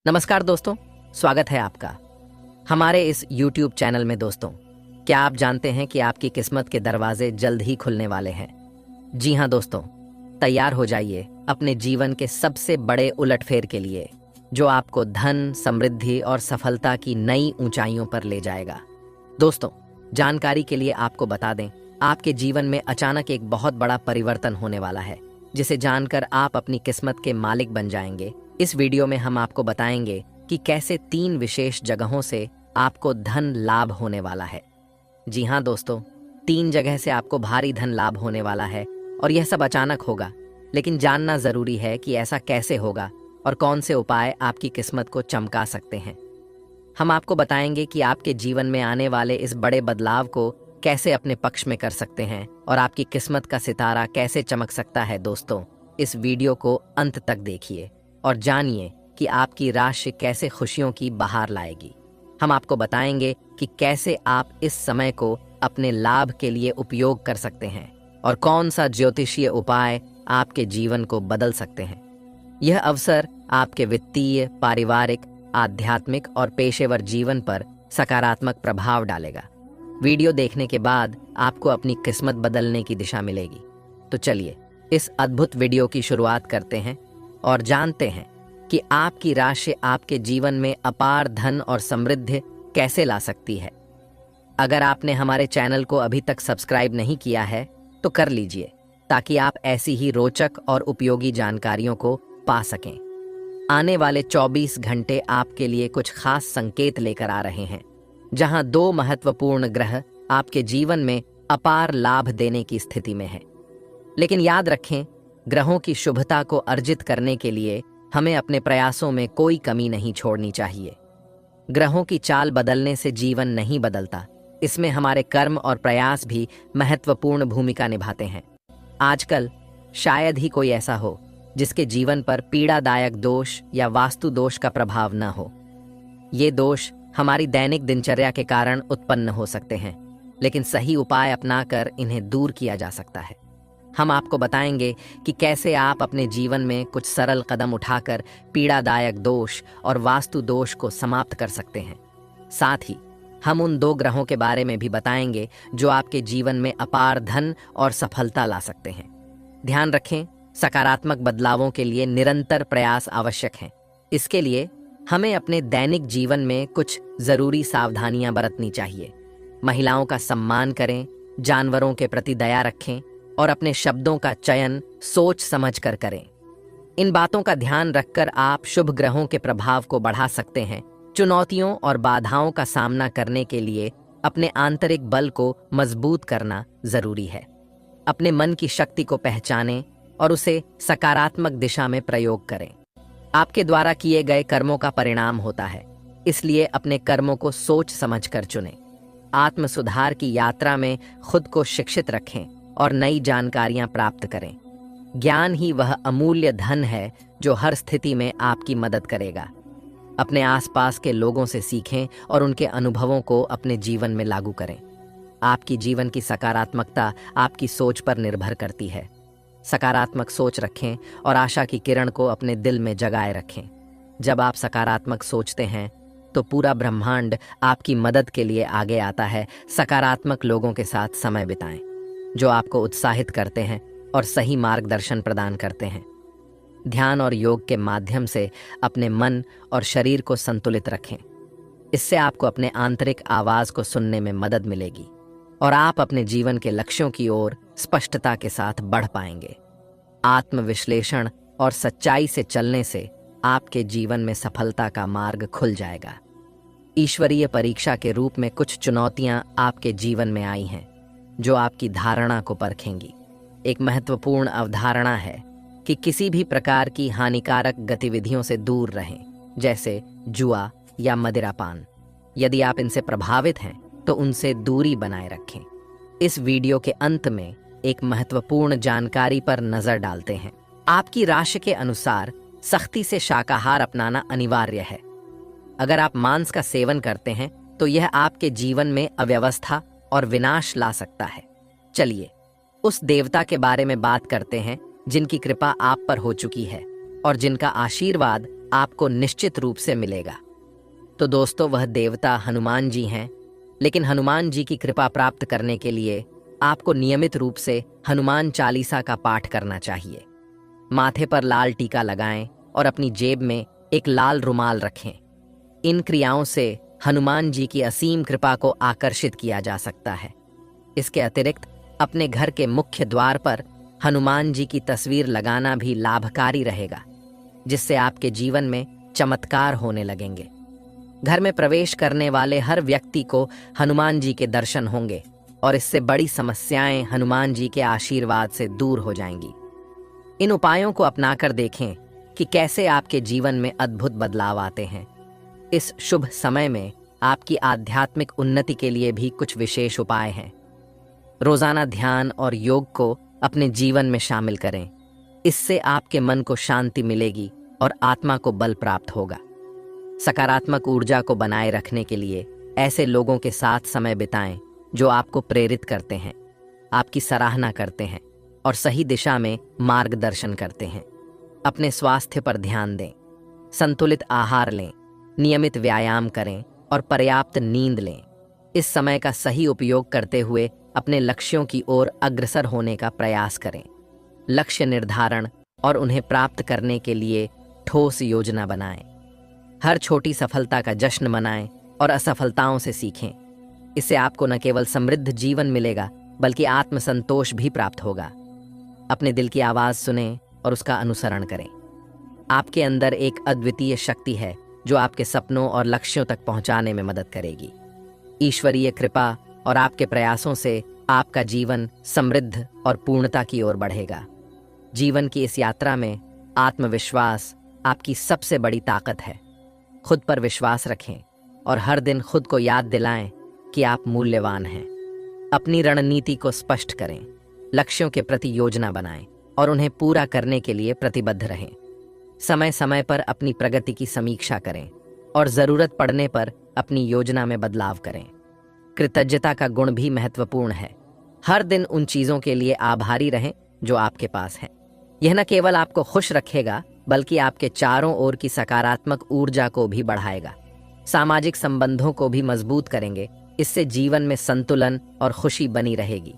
नमस्कार दोस्तों, स्वागत है आपका हमारे इस YouTube चैनल में। दोस्तों, क्या आप जानते हैं कि आपकी किस्मत के दरवाजे जल्द ही खुलने वाले हैं? जी हाँ दोस्तों, तैयार हो जाइए अपने जीवन के सबसे बड़े उलटफेर के लिए, जो आपको धन, समृद्धि और सफलता की नई ऊंचाइयों पर ले जाएगा। दोस्तों, जानकारी के लिए आपको बता दें, आपके जीवन में अचानक एक बहुत बड़ा परिवर्तन होने वाला है, जिसे जानकर आप अपनी किस्मत के मालिक बन जाएंगे। इस वीडियो में हम आपको बताएंगे कि कैसे 3 विशेष जगहों से आपको धन लाभ होने वाला है। जी हाँ दोस्तों, 3 जगह से आपको भारी धन लाभ होने वाला है और यह सब अचानक होगा, लेकिन जानना जरूरी है कि ऐसा कैसे होगा और कौन से उपाय आपकी किस्मत को चमका सकते हैं। हम आपको बताएंगे कि आपके जीवन में आने वाले इस बड़े बदलाव को कैसे अपने पक्ष में कर सकते हैं और आपकी किस्मत का सितारा कैसे चमक सकता है। दोस्तों, इस वीडियो को अंत तक देखिए और जानिए कि आपकी राशि कैसे खुशियों की बहार लाएगी। हम आपको बताएंगे कि कैसे आप इस समय को अपने लाभ के लिए उपयोग कर सकते हैं और कौन सा ज्योतिषीय उपाय आपके जीवन को बदल सकते हैं। यह अवसर आपके वित्तीय, पारिवारिक, आध्यात्मिक और पेशेवर जीवन पर सकारात्मक प्रभाव डालेगा। वीडियो देखने के बाद आपको अपनी किस्मत बदलने की दिशा मिलेगी। तो चलिए इस अद्भुत वीडियो की शुरुआत करते हैं और जानते हैं कि आपकी राशि आपके जीवन में अपार धन और समृद्धि कैसे ला सकती है। अगर आपने हमारे चैनल को अभी तक सब्सक्राइब नहीं किया है तो कर लीजिए, ताकि आप ऐसी ही रोचक और उपयोगी जानकारियों को पा सकें। आने वाले 24 घंटे आपके लिए कुछ खास संकेत लेकर आ रहे हैं, जहां 2 महत्वपूर्ण ग्रह आपके जीवन में अपार लाभ देने की स्थिति में हैं। लेकिन याद रखें, ग्रहों की शुभता को अर्जित करने के लिए हमें अपने प्रयासों में कोई कमी नहीं छोड़नी चाहिए। ग्रहों की चाल बदलने से जीवन नहीं बदलता, इसमें हमारे कर्म और प्रयास भी महत्वपूर्ण भूमिका निभाते हैं। आजकल शायद ही कोई ऐसा हो जिसके जीवन पर पीड़ादायक दोष या वास्तु दोष का प्रभाव न हो। ये दोष हमारी दैनिक दिनचर्या के कारण उत्पन्न हो सकते हैं, लेकिन सही उपाय अपनाकर इन्हें दूर किया जा सकता है। हम आपको बताएंगे कि कैसे आप अपने जीवन में कुछ सरल कदम उठाकर पीड़ादायक दोष और वास्तु दोष को समाप्त कर सकते हैं। साथ ही हम उन 2 ग्रहों के बारे में भी बताएंगे जो आपके जीवन में अपार धन और सफलता ला सकते हैं। ध्यान रखें, सकारात्मक बदलावों के लिए निरंतर प्रयास आवश्यक हैं। इसके लिए हमें अपने दैनिक जीवन में कुछ जरूरी सावधानियां बरतनी चाहिए। महिलाओं का सम्मान करें, जानवरों के प्रति दया रखें और अपने शब्दों का चयन सोच समझ कर करें। इन बातों का ध्यान रखकर आप शुभ ग्रहों के प्रभाव को बढ़ा सकते हैं। चुनौतियों और बाधाओं का सामना करने के लिए अपने आंतरिक बल को मजबूत करना जरूरी है। अपने मन की शक्ति को पहचानें और उसे सकारात्मक दिशा में प्रयोग करें। आपके द्वारा किए गए कर्मों का परिणाम होता है, इसलिए अपने कर्मों को सोच समझकर चुनें। आत्म सुधार की यात्रा में खुद को शिक्षित रखें और नई जानकारियां प्राप्त करें। ज्ञान ही वह अमूल्य धन है जो हर स्थिति में आपकी मदद करेगा। अपने आसपास के लोगों से सीखें और उनके अनुभवों को अपने जीवन में लागू करें। आपकी जीवन की सकारात्मकता आपकी सोच पर निर्भर करती है। सकारात्मक सोच रखें और आशा की किरण को अपने दिल में जगाए रखें। जब आप सकारात्मक सोचते हैं तो पूरा ब्रह्मांड आपकी मदद के लिए आगे आता है। सकारात्मक लोगों के साथ समय बिताएं जो आपको उत्साहित करते हैं और सही मार्गदर्शन प्रदान करते हैं। ध्यान और योग के माध्यम से अपने मन और शरीर को संतुलित रखें। इससे आपको अपने आंतरिक आवाज को सुनने में मदद मिलेगी और आप अपने जीवन के लक्ष्यों की ओर स्पष्टता के साथ बढ़ पाएंगे। आत्मविश्लेषण और सच्चाई से चलने से आपके जीवन में सफलता का मार्ग खुल जाएगा। ईश्वरीय परीक्षा के रूप में कुछ चुनौतियां आपके जीवन में आई हैं, जो आपकी धारणा को परखेंगी। एक महत्वपूर्ण अवधारणा है कि किसी भी प्रकार की हानिकारक गतिविधियों से दूर रहें, जैसे जुआ या मदिरापान। यदि आप इनसे प्रभावित हैं तो उनसे दूरी बनाए रखें। इस वीडियो के अंत में एक महत्वपूर्ण जानकारी पर नजर डालते हैं। आपकी राशि के अनुसार सख्ती से शाकाहार अपनाना अनिवार्य है। अगर आप मांस का सेवन करते हैं तो यह आपके जीवन में अव्यवस्था और विनाश ला सकता है। चलिए उस देवता के बारे में बात करते हैं जिनकी कृपा आप पर हो चुकी है और जिनका आशीर्वाद आपको निश्चित रूप से मिलेगा। तो दोस्तों, वह देवता हनुमान जी हैं, लेकिन हनुमान जी की कृपा प्राप्त करने के लिए आपको नियमित रूप से हनुमान चालीसा का पाठ करना चाहिए। माथे पर लाल टीका लगाएं और अपनी जेब में एक लाल रुमाल रखें। इन क्रियाओं से हनुमान जी की असीम कृपा को आकर्षित किया जा सकता है। इसके अतिरिक्त अपने घर के मुख्य द्वार पर हनुमान जी की तस्वीर लगाना भी लाभकारी रहेगा, जिससे आपके जीवन में चमत्कार होने लगेंगे। घर में प्रवेश करने वाले हर व्यक्ति को हनुमान जी के दर्शन होंगे और इससे बड़ी समस्याएं हनुमान जी के आशीर्वाद से दूर हो जाएंगी। इन उपायों को अपनाकर देखें कि कैसे आपके जीवन में अद्भुत बदलाव आते हैं। इस शुभ समय में आपकी आध्यात्मिक उन्नति के लिए भी कुछ विशेष उपाय हैं। रोजाना ध्यान और योग को अपने जीवन में शामिल करें। इससे आपके मन को शांति मिलेगी और आत्मा को बल प्राप्त होगा। सकारात्मक ऊर्जा को बनाए रखने के लिए ऐसे लोगों के साथ समय बिताएं जो आपको प्रेरित करते हैं, आपकी सराहना करते हैं और सही दिशा में मार्गदर्शन करते हैं। अपने स्वास्थ्य पर ध्यान दें, संतुलित आहार लें, नियमित व्यायाम करें और पर्याप्त नींद लें। इस समय का सही उपयोग करते हुए अपने लक्ष्यों की ओर अग्रसर होने का प्रयास करें। लक्ष्य निर्धारण और उन्हें प्राप्त करने के लिए ठोस योजना बनाएं। हर छोटी सफलता का जश्न मनाएं और असफलताओं से सीखें। इससे आपको न केवल समृद्ध जीवन मिलेगा, बल्कि आत्मसंतोष भी प्राप्त होगा। अपने दिल की आवाज़ सुनें और उसका अनुसरण करें। आपके अंदर एक अद्वितीय शक्ति है जो आपके सपनों और लक्ष्यों तक पहुंचाने में मदद करेगी। ईश्वरीय कृपा और आपके प्रयासों से आपका जीवन समृद्ध और पूर्णता की ओर बढ़ेगा। जीवन की इस यात्रा में आत्मविश्वास आपकी सबसे बड़ी ताकत है। खुद पर विश्वास रखें और हर दिन खुद को याद दिलाएं कि आप मूल्यवान हैं। अपनी रणनीति को स्पष्ट करें, लक्ष्यों के प्रति योजना बनाएं और उन्हें पूरा करने के लिए प्रतिबद्ध रहें। समय समय पर अपनी प्रगति की समीक्षा करें और जरूरत पड़ने पर अपनी योजना में बदलाव करें। कृतज्ञता का गुण भी महत्वपूर्ण है। हर दिन उन चीजों के लिए आभारी रहें जो आपके पास हैं। यह न केवल आपको खुश रखेगा, बल्कि आपके चारों ओर की सकारात्मक ऊर्जा को भी बढ़ाएगा। सामाजिक संबंधों को भी मजबूत करेंगे। इससे जीवन में संतुलन और खुशी बनी रहेगी।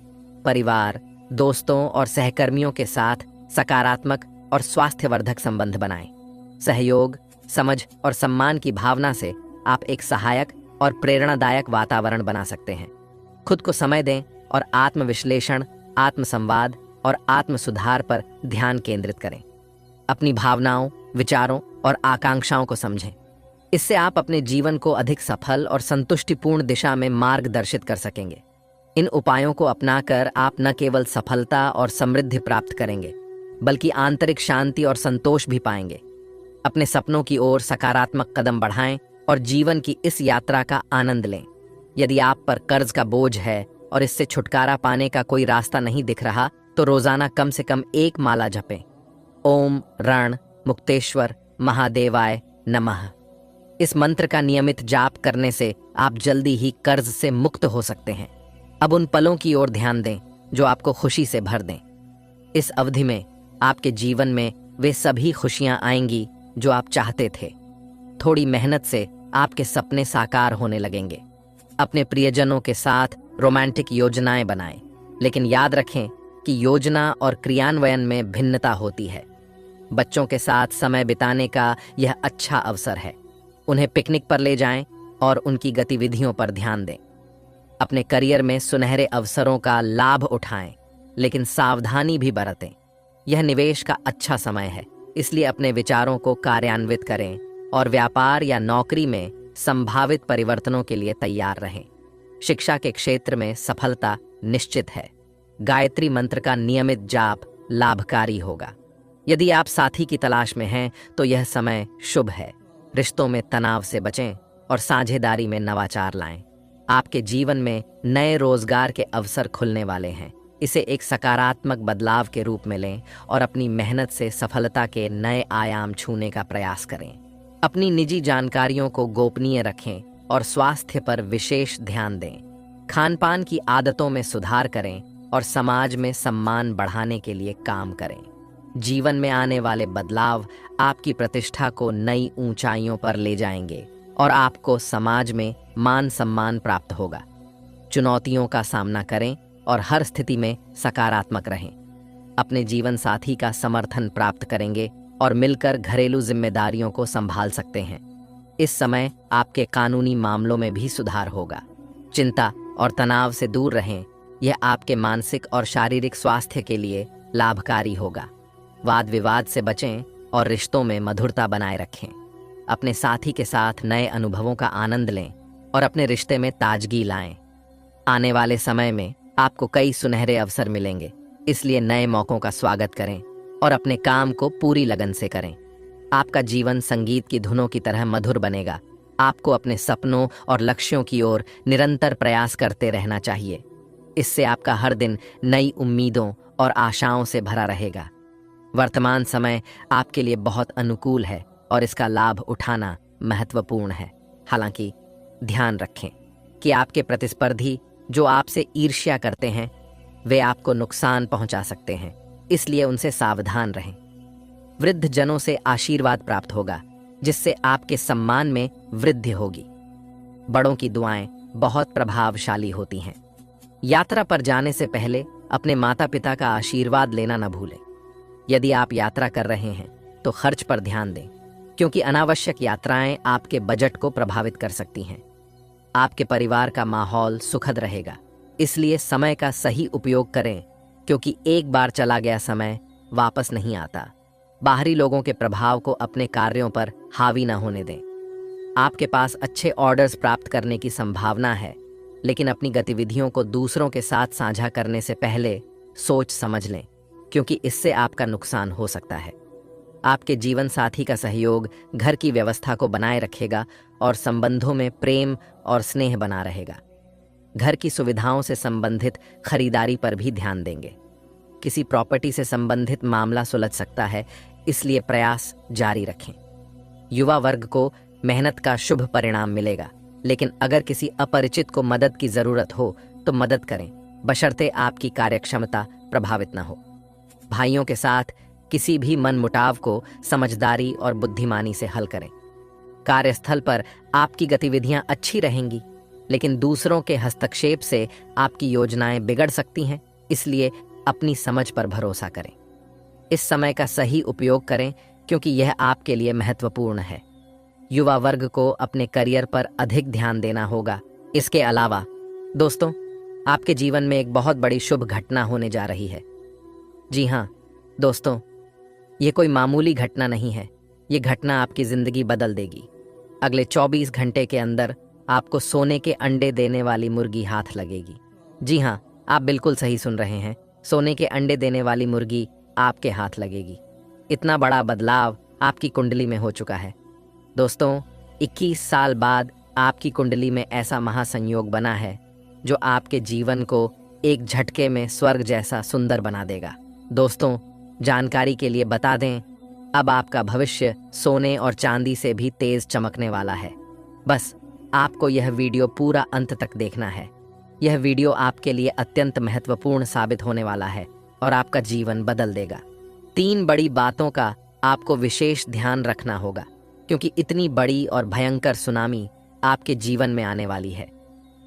परिवार, दोस्तों और सहकर्मियों के साथ सकारात्मक और स्वास्थ्यवर्धक संबंध बनाएं। सहयोग, समझ और सम्मान की भावना से आप एक सहायक और प्रेरणादायक वातावरण बना सकते हैं। खुद को समय दें और आत्मविश्लेषण, आत्मसंवाद और आत्मसुधार पर ध्यान केंद्रित करें। अपनी भावनाओं, विचारों और आकांक्षाओं को समझें। इससे आप अपने जीवन को अधिक सफल और संतुष्टिपूर्ण दिशा में मार्गदर्शित कर सकेंगे। इन उपायों को अपनाकर आप न केवल सफलता और समृद्धि प्राप्त करेंगे, बल्कि आंतरिक शांति और संतोष भी पाएंगे। अपने सपनों की ओर सकारात्मक कदम बढ़ाएं और जीवन की इस यात्रा का आनंद लें। यदि आप पर कर्ज का बोझ है और इससे छुटकारा पाने का कोई रास्ता नहीं दिख रहा, तो रोजाना कम से कम एक माला जपें। ओम रण मुक्तेश्वर महादेवाय नमः। इस मंत्र का नियमित जाप करने से आप जल्दी ही कर्ज से मुक्त हो सकते हैं। अब उन पलों की ओर ध्यान दें जो आपको खुशी से भर दें। इस अवधि में आपके जीवन में वे सभी खुशियां आएंगी जो आप चाहते थे। थोड़ी मेहनत से आपके सपने साकार होने लगेंगे। अपने प्रियजनों के साथ रोमांटिक योजनाएं बनाएं, लेकिन याद रखें कि योजना और क्रियान्वयन में भिन्नता होती है। बच्चों के साथ समय बिताने का यह अच्छा अवसर है। उन्हें पिकनिक पर ले जाएं और उनकी गतिविधियों पर ध्यान दें। अपने करियर में सुनहरे अवसरों का लाभ उठाएं, लेकिन सावधानी भी बरतें। यह निवेश का अच्छा समय है, इसलिए अपने विचारों को कार्यान्वित करें और व्यापार या नौकरी में संभावित परिवर्तनों के लिए तैयार रहें। शिक्षा के क्षेत्र में सफलता निश्चित है। गायत्री मंत्र का नियमित जाप लाभकारी होगा। यदि आप साथी की तलाश में हैं, तो यह समय शुभ है। रिश्तों में तनाव से बचें और साझेदारी में नवाचार लाएं। आपके जीवन में नए रोजगार के अवसर खुलने वाले हैं। इसे एक सकारात्मक बदलाव के रूप में लें और अपनी मेहनत से सफलता के नए आयाम छूने का प्रयास करें। अपनी निजी जानकारियों को गोपनीय रखें और स्वास्थ्य पर विशेष ध्यान दें। खानपान की आदतों में सुधार करें और समाज में सम्मान बढ़ाने के लिए काम करें। जीवन में आने वाले बदलाव आपकी प्रतिष्ठा को नई ऊंचाइयों पर ले जाएंगे और आपको समाज में मान सम्मान प्राप्त होगा। चुनौतियों का सामना करें और हर स्थिति में सकारात्मक रहें। अपने जीवन साथी का समर्थन प्राप्त करेंगे और मिलकर घरेलू जिम्मेदारियों को संभाल सकते हैं। इस समय आपके कानूनी मामलों में भी सुधार होगा। चिंता और तनाव से दूर रहें, यह आपके मानसिक और शारीरिक स्वास्थ्य के लिए लाभकारी होगा। वाद विवाद से बचें और रिश्तों में मधुरता बनाए रखें। अपने साथी के साथ नए अनुभवों का आनंद लें और अपने रिश्ते में ताजगी लाएं। आने वाले समय में आपको कई सुनहरे अवसर मिलेंगे, इसलिए नए मौकों का स्वागत करें और अपने काम को पूरी लगन से करें। आपका जीवन संगीत की धुनों की तरह मधुर बनेगा। आपको अपने सपनों और लक्ष्यों की ओर निरंतर प्रयास करते रहना चाहिए। इससे आपका हर दिन नई उम्मीदों और आशाओं से भरा रहेगा। वर्तमान समय आपके लिए बहुत अनुकूल है और इसका लाभ उठाना महत्वपूर्ण है। हालांकि ध्यान रखें कि आपके प्रतिस्पर्धी जो आपसे ईर्ष्या करते हैं, वे आपको नुकसान पहुंचा सकते हैं, इसलिए उनसे सावधान रहें। वृद्ध जनों से आशीर्वाद प्राप्त होगा, जिससे आपके सम्मान में वृद्धि होगी। बड़ों की दुआएं बहुत प्रभावशाली होती हैं। यात्रा पर जाने से पहले अपने माता पिता का आशीर्वाद लेना न भूलें। यदि आप यात्रा कर रहे हैं तो खर्च पर ध्यान दें, क्योंकि अनावश्यक यात्राएं आपके बजट को प्रभावित कर सकती हैं। आपके परिवार का माहौल सुखद रहेगा, इसलिए समय का सही उपयोग करें, क्योंकि एक बार चला गया समय वापस नहीं आता। बाहरी लोगों के प्रभाव को अपने कार्यों पर हावी न होने दें। आपके पास अच्छे ऑर्डर्स प्राप्त करने की संभावना है, लेकिन अपनी गतिविधियों को दूसरों के साथ साझा करने से पहले सोच समझ लें, क्योंकि इससे आपका नुकसान हो सकता है। आपके जीवन साथी का सहयोग घर की व्यवस्था को बनाए रखेगा और संबंधों में प्रेम और स्नेह बना रहेगा। घर की सुविधाओं से संबंधित खरीदारी पर भी ध्यान देंगे। किसी प्रॉपर्टी से संबंधित मामला सुलझ सकता है, इसलिए प्रयास जारी रखें। युवा वर्ग को मेहनत का शुभ परिणाम मिलेगा, लेकिन अगर किसी अपरिचित को मदद की जरूरत हो तो मदद करें, बशर्ते आपकी कार्यक्षमता प्रभावित न हो। भाइयों के साथ किसी भी मनमुटाव को समझदारी और बुद्धिमानी से हल करें। कार्यस्थल पर आपकी गतिविधियां अच्छी रहेंगी, लेकिन दूसरों के हस्तक्षेप से आपकी योजनाएं बिगड़ सकती हैं, इसलिए अपनी समझ पर भरोसा करें। इस समय का सही उपयोग करें, क्योंकि यह आपके लिए महत्वपूर्ण है। युवा वर्ग को अपने करियर पर अधिक ध्यान देना होगा। इसके अलावा दोस्तों, आपके जीवन में एक बहुत बड़ी शुभ घटना होने जा रही है। जी हाँ दोस्तों, ये कोई मामूली घटना नहीं है। ये घटना आपकी जिंदगी बदल देगी। अगले 24 घंटे के अंदर आपको सोने के अंडे देने वाली मुर्गी हाथ लगेगी। जी हाँ, आप बिल्कुल सही सुन रहे हैं। सोने के अंडे देने वाली मुर्गी आपके हाथ लगेगी। इतना बड़ा बदलाव आपकी कुंडली में हो चुका है। दोस्तों, 21 साल बाद आपकी कुंडली में ऐसा महासंयोग बना है जो आपके जीवन को एक झटके में स्वर्ग जैसा सुंदर बना देगा। दोस्तों, जानकारी के लिए बता दें, अब आपका भविष्य सोने और चांदी से भी तेज चमकने वाला है। बस आपको यह वीडियो पूरा अंत तक देखना है। यह वीडियो आपके लिए अत्यंत महत्वपूर्ण साबित होने वाला है और आपका जीवन बदल देगा। 3 बड़ी बातों का आपको विशेष ध्यान रखना होगा, क्योंकि इतनी बड़ी और भयंकर सुनामी आपके जीवन में आने वाली है।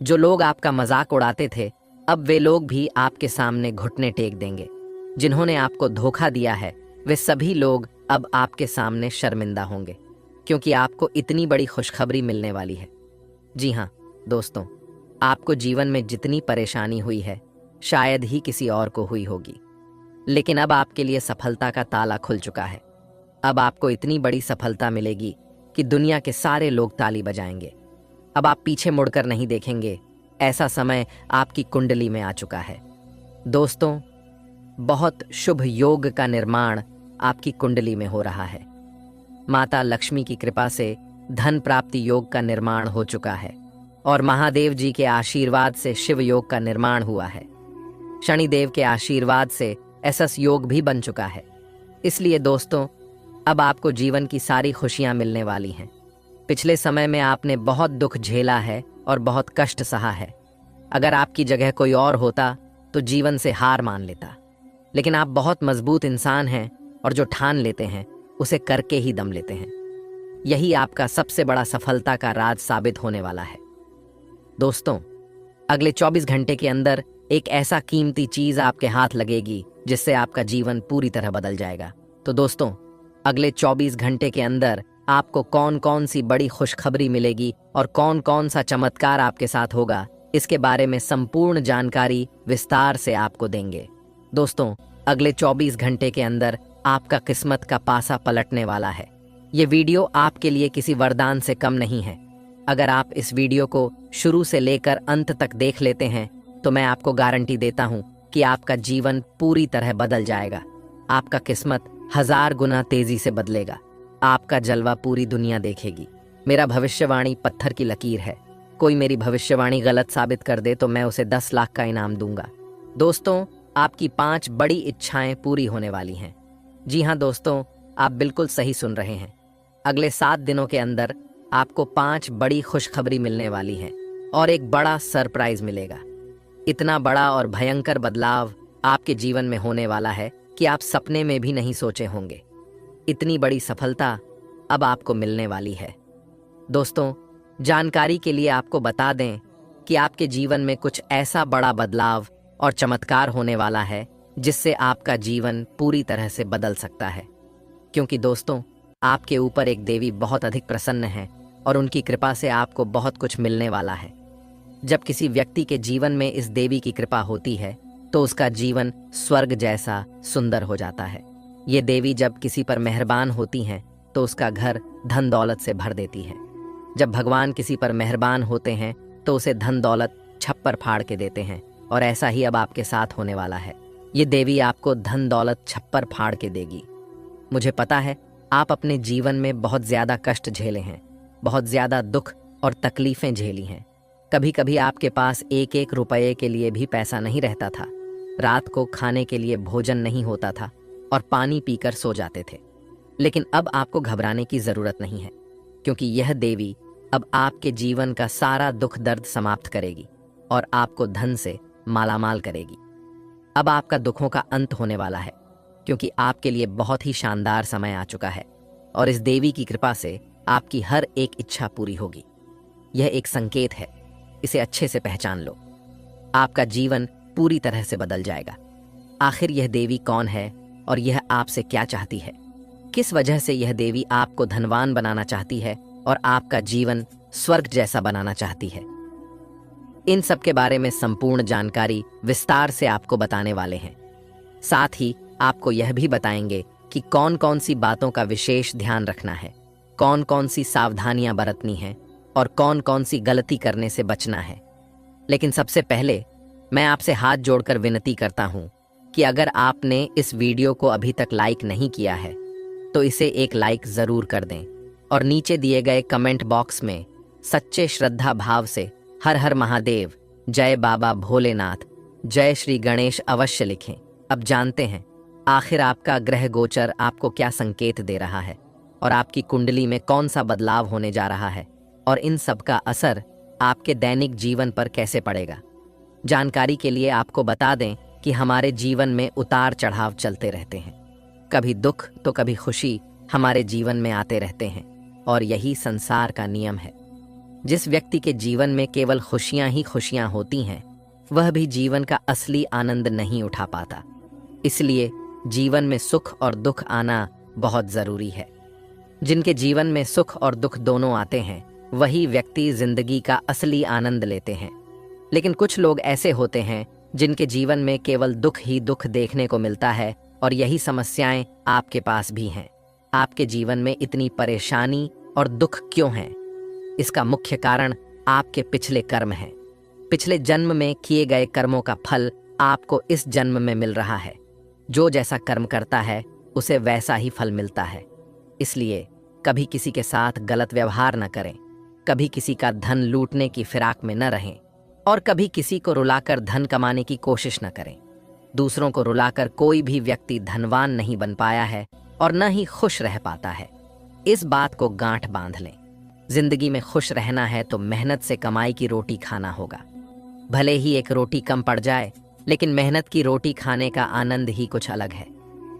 जो लोग आपका मजाक उड़ाते थे, अब वे लोग भी आपके सामने घुटने टेक देंगे। जिन्होंने आपको धोखा दिया है, वे सभी लोग अब आपके सामने शर्मिंदा होंगे, क्योंकि आपको इतनी बड़ी खुशखबरी मिलने वाली है। जी हाँ दोस्तों, आपको जीवन में जितनी परेशानी हुई है, शायद ही किसी और को हुई होगी, लेकिन अब आपके लिए सफलता का ताला खुल चुका है। अब आपको इतनी बड़ी सफलता मिलेगी कि दुनिया के सारे लोग ताली बजाएंगे। अब आप पीछे मुड़कर नहीं देखेंगे। ऐसा समय आपकी कुंडली में आ चुका है। दोस्तों, बहुत शुभ योग का निर्माण आपकी कुंडली में हो रहा है। माता लक्ष्मी की कृपा से धन प्राप्ति योग का निर्माण हो चुका है और महादेव जी के आशीर्वाद से शिव योग का निर्माण हुआ है। शनिदेव के आशीर्वाद से एसएस योग भी बन चुका है। इसलिए दोस्तों, अब आपको जीवन की सारी खुशियां मिलने वाली हैं। पिछले समय में आपने बहुत दुख झेला है और बहुत कष्ट सहा है। अगर आपकी जगह कोई और होता तो जीवन से हार मान लेता, लेकिन आप बहुत मजबूत इंसान हैं और जो ठान लेते हैं उसे करके ही दम लेते हैं। यही आपका सबसे बड़ा सफलता का राज साबित होने वाला है। दोस्तों, अगले 24 घंटे के अंदर एक ऐसा कीमती चीज आपके हाथ लगेगी जिससे आपका जीवन पूरी तरह बदल जाएगा। तो दोस्तों, अगले 24 घंटे के अंदर आपको कौन कौन सी बड़ी खुशखबरी मिलेगी और कौन कौन सा चमत्कार आपके साथ होगा, इसके बारे में संपूर्ण जानकारी विस्तार से आपको देंगे। दोस्तों, अगले 24 घंटे के अंदर आपका किस्मत का पासा पलटने वाला है। ये वीडियो आपके लिए किसी वरदान से कम नहीं है। अगर आप इस वीडियो को शुरू से लेकर अंत तक देख लेते हैं तो मैं आपको गारंटी देता हूं कि आपका जीवन पूरी तरह बदल जाएगा। आपका किस्मत 1000 गुना तेजी से बदलेगा। आपका जलवा पूरी दुनिया देखेगी। मेरा भविष्यवाणी पत्थर की लकीर है। कोई मेरी भविष्यवाणी गलत साबित कर दे तो मैं उसे 10 लाख का इनाम दूंगा। दोस्तों, आपकी 5 बड़ी इच्छाएं पूरी होने वाली हैं। जी हाँ दोस्तों, आप बिल्कुल सही सुन रहे हैं। अगले 7 दिनों के अंदर आपको 5 बड़ी खुशखबरी मिलने वाली है और एक बड़ा सरप्राइज मिलेगा। इतना बड़ा और भयंकर बदलाव आपके जीवन में होने वाला है कि आप सपने में भी नहीं सोचे होंगे। इतनी बड़ी सफलता अब आपको मिलने वाली है। दोस्तों, जानकारी के लिए आपको बता दें कि आपके जीवन में कुछ ऐसा बड़ा बदलाव और चमत्कार होने वाला है जिससे आपका जीवन पूरी तरह से बदल सकता है। क्योंकि दोस्तों, आपके ऊपर एक देवी बहुत अधिक प्रसन्न है और उनकी कृपा से आपको बहुत कुछ मिलने वाला है। जब किसी व्यक्ति के जीवन में इस देवी की कृपा होती है तो उसका जीवन स्वर्ग जैसा सुंदर हो जाता है। ये देवी जब किसी पर मेहरबान होती हैं तो उसका घर धन दौलत से भर देती है। जब भगवान किसी पर मेहरबान होते हैं तो उसे धन दौलत छप्पर फाड़ के देते हैं और ऐसा ही अब आपके साथ होने वाला है। ये देवी आपको धन दौलत छप्पर फाड़ के देगी। मुझे पता है आप अपने जीवन में बहुत ज़्यादा कष्ट झेले हैं, बहुत ज़्यादा दुख और तकलीफ़ें झेली हैं। कभी कभी आपके पास एक एक रुपये के लिए भी पैसा नहीं रहता था, रात को खाने के लिए भोजन नहीं होता था और पानी पीकर सो जाते थे। लेकिन अब आपको घबराने की ज़रूरत नहीं है, क्योंकि यह देवी अब आपके जीवन का सारा दुख दर्द समाप्त करेगी और आपको धन से मालामाल करेगी। अब आपका दुखों का अंत होने वाला है, क्योंकि आपके लिए बहुत ही शानदार समय आ चुका है और इस देवी की कृपा से आपकी हर एक इच्छा पूरी होगी। यह एक संकेत है, इसे अच्छे से पहचान लो। आपका जीवन पूरी तरह से बदल जाएगा। आखिर यह देवी कौन है और यह आपसे क्या चाहती है? किस वजह से यह देवी आपको धनवान बनाना चाहती है और आपका जीवन स्वर्ग जैसा बनाना चाहती है? इन सब के बारे में संपूर्ण जानकारी विस्तार से आपको बताने वाले हैं। साथ ही आपको यह भी बताएंगे कि कौन कौन सी बातों का विशेष ध्यान रखना है, कौन कौन सी सावधानियां बरतनी हैं और कौन कौन सी गलती करने से बचना है। लेकिन सबसे पहले मैं आपसे हाथ जोड़कर विनती करता हूं कि अगर आपने इस वीडियो को अभी तक लाइक नहीं किया है तो इसे एक लाइक ज़रूर कर दें और नीचे दिए गए कमेंट बॉक्स में सच्चे श्रद्धा भाव से हर हर महादेव, जय बाबा भोलेनाथ, जय श्री गणेश अवश्य लिखें। अब जानते हैं आखिर आपका ग्रह गोचर आपको क्या संकेत दे रहा है और आपकी कुंडली में कौन सा बदलाव होने जा रहा है और इन सब का असर आपके दैनिक जीवन पर कैसे पड़ेगा। जानकारी के लिए आपको बता दें कि हमारे जीवन में उतार चढ़ाव चलते रहते हैं। कभी दुख तो कभी खुशी हमारे जीवन में आते रहते हैं और यही संसार का नियम है। जिस व्यक्ति के जीवन में केवल खुशियां ही खुशियां होती हैं, वह भी जीवन का असली आनंद नहीं उठा पाता। इसलिए जीवन में सुख और दुख आना बहुत ज़रूरी है। जिनके जीवन में सुख और दुख दोनों आते हैं, वही व्यक्ति जिंदगी का असली आनंद लेते हैं। लेकिन कुछ लोग ऐसे होते हैं जिनके जीवन में केवल दुख ही दुख देखने को मिलता है और यही समस्याएं आपके पास भी हैं। आपके जीवन में इतनी परेशानी और दुख क्यों हैं? इसका मुख्य कारण आपके पिछले कर्म हैं। पिछले जन्म में किए गए कर्मों का फल आपको इस जन्म में मिल रहा है। जो जैसा कर्म करता है उसे वैसा ही फल मिलता है। इसलिए कभी किसी के साथ गलत व्यवहार न करें, कभी किसी का धन लूटने की फिराक में न रहें और कभी किसी को रुलाकर धन कमाने की कोशिश न करें। दूसरों को रुलाकर कोई भी व्यक्ति धनवान नहीं बन पाया है और न ही खुश रह पाता है। इस बात को गांठ बांध लें। जिंदगी में खुश रहना है तो मेहनत से कमाई की रोटी खाना होगा। भले ही एक रोटी कम पड़ जाए, लेकिन मेहनत की रोटी खाने का आनंद ही कुछ अलग है।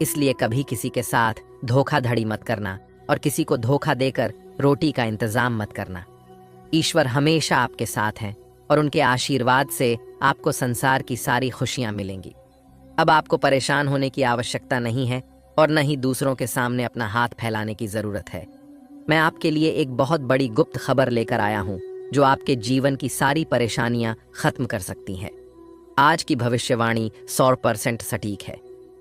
इसलिए कभी किसी के साथ धोखाधड़ी मत करना और किसी को धोखा देकर रोटी का इंतजाम मत करना। ईश्वर हमेशा आपके साथ हैं और उनके आशीर्वाद से आपको संसार की सारी खुशियां मिलेंगी। अब आपको परेशान होने की आवश्यकता नहीं है और न ही दूसरों के सामने अपना हाथ फैलाने की जरूरत है। मैं आपके लिए एक बहुत बड़ी गुप्त खबर लेकर आया हूं जो आपके जीवन की सारी परेशानियां खत्म कर सकती है। आज की भविष्यवाणी 100% सटीक है,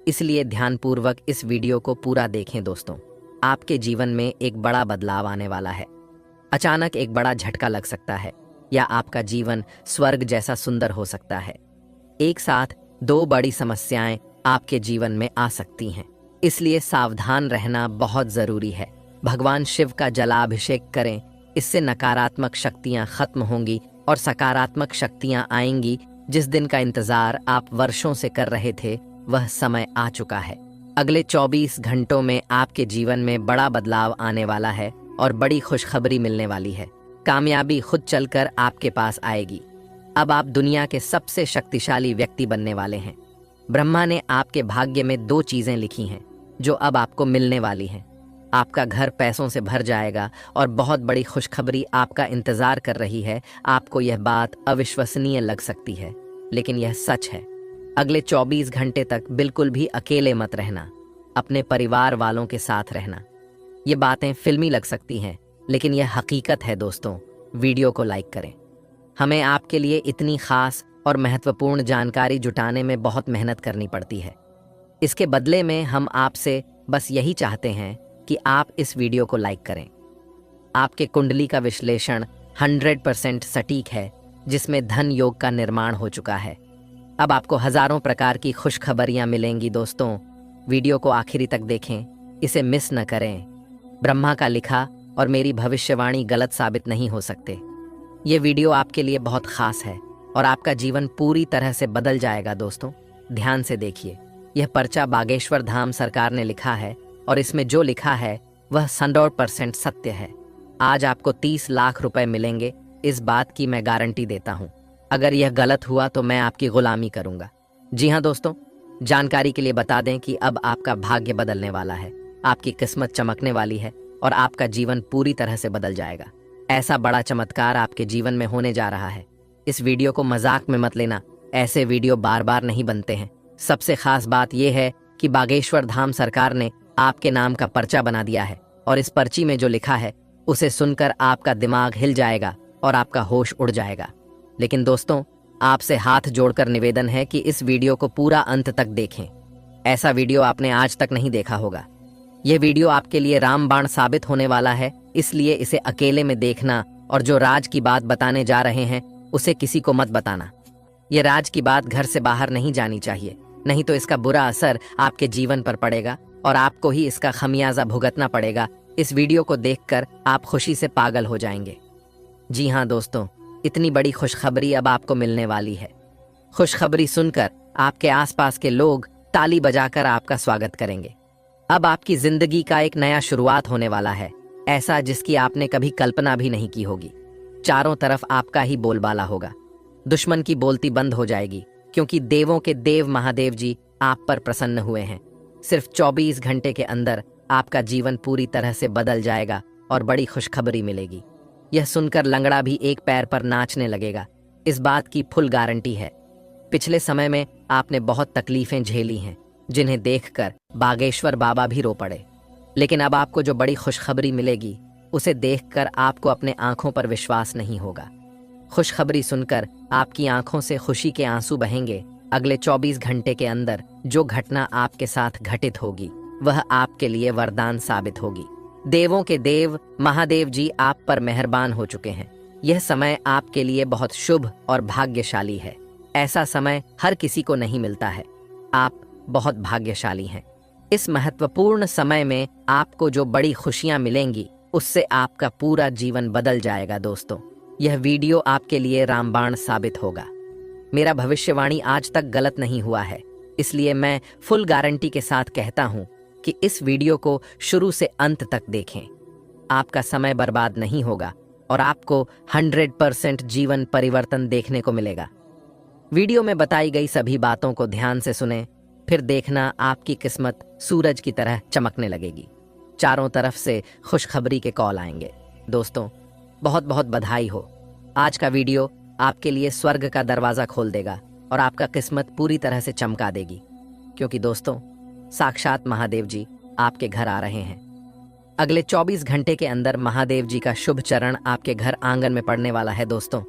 इसलिए ध्यानपूर्वक इस वीडियो को पूरा देखें दोस्तों। आपके जीवन में एक बड़ा बदलाव आने वाला है। अचानक एक बड़ा झटका लग सकता है या आपका जीवन स्वर्ग जैसा सुंदर हो सकता है। एक साथ दो बड़ी समस्याएं आपके जीवन में आ सकती हैं, इसलिए सावधान रहना बहुत जरूरी है। भगवान शिव का जलाभिषेक करें, इससे नकारात्मक शक्तियां खत्म होंगी और सकारात्मक शक्तियां आएंगी। जिस दिन का इंतजार आप वर्षों से कर रहे थे वह समय आ चुका है। अगले 24 घंटों में आपके जीवन में बड़ा बदलाव आने वाला है और बड़ी खुशखबरी मिलने वाली है। कामयाबी खुद चलकर आपके पास आएगी। अब आप दुनिया के सबसे शक्तिशाली व्यक्ति बनने वाले हैं। ब्रह्मा ने आपके भाग्य में 2 चीजें लिखी हैं जो अब आपको मिलने वाली हैं। आपका घर पैसों से भर जाएगा और बहुत बड़ी खुशखबरी आपका इंतजार कर रही है। आपको यह बात अविश्वसनीय लग सकती है, लेकिन यह सच है। अगले 24 घंटे तक बिल्कुल भी अकेले मत रहना, अपने परिवार वालों के साथ रहना। ये बातें फिल्मी लग सकती हैं, लेकिन यह हकीकत है दोस्तों। वीडियो को लाइक करें। हमें आपके लिए इतनी खास और महत्वपूर्ण जानकारी जुटाने में बहुत मेहनत करनी पड़ती है। इसके बदले में हम आपसे बस यही चाहते हैं कि आप इस वीडियो को लाइक करें। आपके कुंडली का विश्लेषण 100% सटीक है, जिसमें धन योग का निर्माण हो चुका है। अब आपको हजारों प्रकार की खुशखबरियां मिलेंगी दोस्तों। वीडियो को आखिरी तक देखें, इसे मिस न करें। ब्रह्मा का लिखा और मेरी भविष्यवाणी गलत साबित नहीं हो सकते। ये वीडियो आपके लिए बहुत खास है और आपका जीवन पूरी तरह से बदल जाएगा दोस्तों। ध्यान से देखिए। यह पर्चा बागेश्वर धाम सरकार ने लिखा है और इसमें जो लिखा है वह 100% सत्य है। आज आपको 30 लाख रुपए मिलेंगे, इस बात की मैं गारंटी देता हूँ। अगर यह गलत हुआ तो मैं आपकी गुलामी करूंगा। जी हाँ दोस्तों, जानकारी के लिए बता दें कि अब आपका भाग्य बदलने वाला है। आपकी किस्मत चमकने वाली है और आपका जीवन पूरी तरह से बदल जाएगा। ऐसा बड़ा चमत्कार आपके जीवन में होने जा रहा है। इस वीडियो को मजाक में मत लेना, ऐसे वीडियो बार बार नहीं बनते हैं। सबसे खास बात यह है कि बागेश्वर धाम सरकार ने आपके नाम का पर्चा बना दिया है और इस पर्ची में जो लिखा है उसे सुनकर आपका दिमाग हिल जाएगा और आपका होश उड़ जाएगा। लेकिन दोस्तों, आपसे हाथ जोड़कर निवेदन है कि इस वीडियो को पूरा अंत तक देखें। ऐसा वीडियो आपने आज तक नहीं देखा होगा। यह वीडियो आपके लिए रामबाण साबित होने वाला है, इसलिए इसे अकेले में देखना और जो राज की बात बताने जा रहे हैं उसे किसी को मत बताना। यह राज की बात घर से बाहर नहीं जानी चाहिए, नहीं तो इसका बुरा असर आपके जीवन पर पड़ेगा और आपको ही इसका खमियाजा भुगतना पड़ेगा। इस वीडियो को देखकर आप खुशी से पागल हो जाएंगे। जी हाँ दोस्तों, इतनी बड़ी खुशखबरी अब आपको मिलने वाली है। खुशखबरी सुनकर आपके आसपास के लोग ताली बजाकर आपका स्वागत करेंगे। अब आपकी जिंदगी का एक नया शुरुआत होने वाला है, ऐसा जिसकी आपने कभी कल्पना भी नहीं की होगी। चारों तरफ आपका ही बोलबाला होगा। दुश्मन की बोलती बंद हो जाएगी, क्योंकि देवों के देव महादेव जी आप पर प्रसन्न हुए हैं। सिर्फ 24 घंटे के अंदर आपका जीवन पूरी तरह से बदल जाएगा और बड़ी खुशखबरी मिलेगी। यह सुनकर लंगड़ा भी एक पैर पर नाचने लगेगा, इस बात की फुल गारंटी है। पिछले समय में आपने बहुत तकलीफें झेली हैं, जिन्हें देखकर बागेश्वर बाबा भी रो पड़े। लेकिन अब आपको जो बड़ी खुशखबरी मिलेगी उसे देखकर आपको अपने आंखों पर विश्वास नहीं होगा। खुशखबरी सुनकर आपकी आंखों से खुशी के आंसू बहेंगे। अगले 24 घंटे के अंदर जो घटना आपके साथ घटित होगी वह आपके लिए वरदान साबित होगी। देवों के देव महादेव जी आप पर मेहरबान हो चुके हैं। यह समय आपके लिए बहुत शुभ और भाग्यशाली है। ऐसा समय हर किसी को नहीं मिलता है। आप बहुत भाग्यशाली हैं। इस महत्वपूर्ण समय में आपको जो बड़ी खुशियां मिलेंगी उससे आपका पूरा जीवन बदल जाएगा दोस्तों। यह वीडियो आपके लिए रामबाण साबित होगा। मेरा भविष्यवाणी आज तक गलत नहीं हुआ है, इसलिए मैं फुल गारंटी के साथ कहता हूं कि इस वीडियो को शुरू से अंत तक देखें। आपका समय बर्बाद नहीं होगा और आपको 100% जीवन परिवर्तन देखने को मिलेगा। वीडियो में बताई गई सभी बातों को ध्यान से सुनें, फिर देखना आपकी किस्मत सूरज की तरह चमकने लगेगी। चारों तरफ से खुशखबरी के कॉल आएंगे। दोस्तों, बहुत बहुत बधाई हो। आज का वीडियो आपके लिए स्वर्ग का दरवाजा खोल देगा और आपका किस्मत पूरी तरह से चमका देगी, क्योंकि दोस्तों, साक्षात महादेव जी आपके घर आ रहे हैं। अगले 24 घंटे के अंदर महादेव जी का शुभ चरण आपके घर आंगन में पड़ने वाला है। दोस्तों,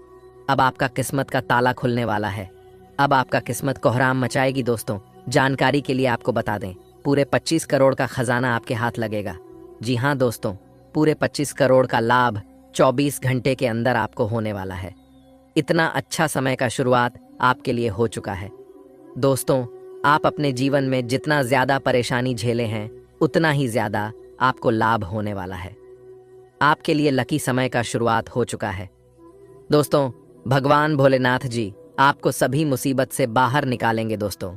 अब आपका किस्मत का ताला खुलने वाला है। अब आपका किस्मत कोहराम मचाएगी। दोस्तों, जानकारी के लिए आपको बता दें, पूरे 25 करोड़ का खजाना आपके हाथ लगेगा। जी हाँ दोस्तों, पूरे 25 करोड़ का लाभ 24 घंटे के अंदर आपको होने वाला है। इतना अच्छा समय का शुरुआत आपके लिए हो चुका है। दोस्तों, आप अपने जीवन में जितना ज्यादा परेशानी झेले हैं, उतना ही ज्यादा आपको लाभ होने वाला है। आपके लिए लकी समय का शुरुआत हो चुका है। दोस्तों, भगवान भोलेनाथ जी आपको सभी मुसीबत से बाहर निकालेंगे। दोस्तों,